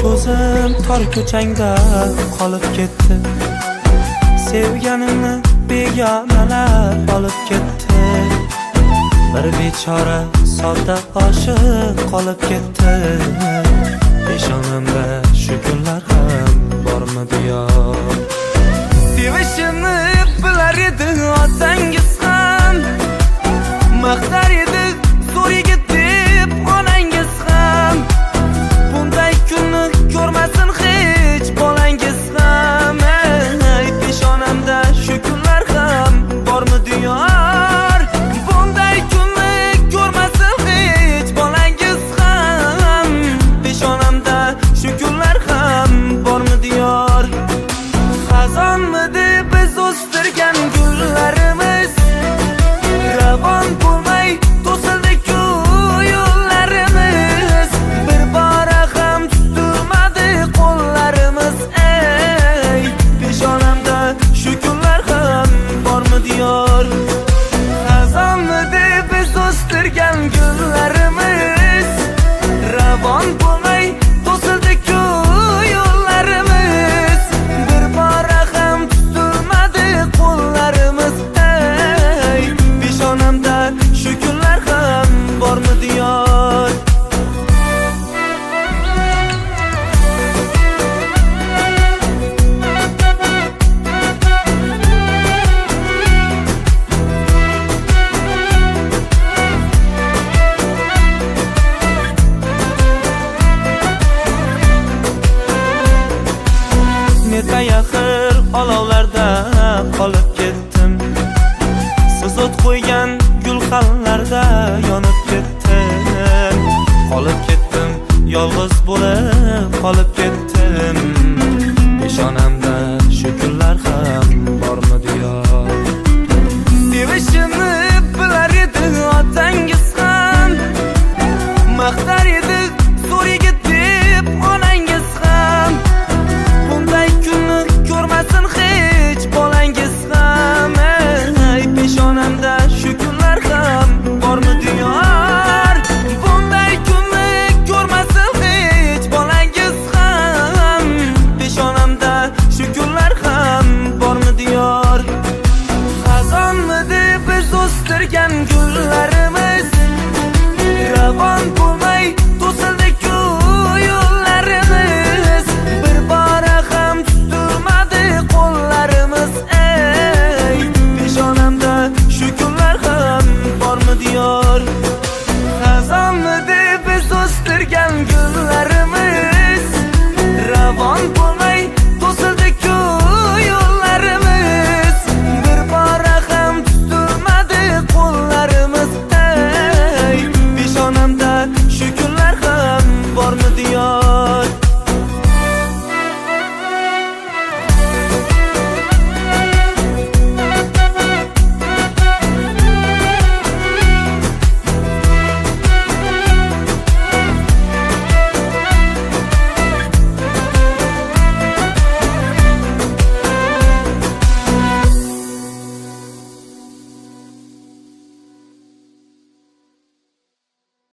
ko'zim tor ko'changda qolib ketdi. Sevganimni begonalar olib ketdi. Bir bechora sodda oshiq qolib ketdi. Peshonamda shu kunlar ham bormidi yo? Sevishimni bilar edi otangiz ham, maqtar edi zo'r yigit deb onangiz ham. Bunday kunni ko'rmasin hech bolangiz ham. Peshonamda shu kunlar ham bormidi yor? Bunday kunni ko'rmasin hech bolangiz ham. Peshonamda shu kunlar ham bormidi yor? Xazonmidi biz o'stirgan gullarimiz, ravon bo'lmay to'sildi-ku yo'llarimiz. Bir bora ham tutilmadi qo'llarimiz. Ey, peshonamda shu kunlar ham bormidi yor? Xazonmidi biz o'stirgan gullarimiz, ravon bo'lmay to'sildi-ku yo'llarimiz. Bir bora ham tutilmadi qo'llarimiz. Ey, peshonamda shu kunlar ham bormidi yor? Neta yaxir olovlarda qolib ketdim. Siz o't qo'ygan gulxanlarda yonib ketdim. Qolib ketdim yolg'iz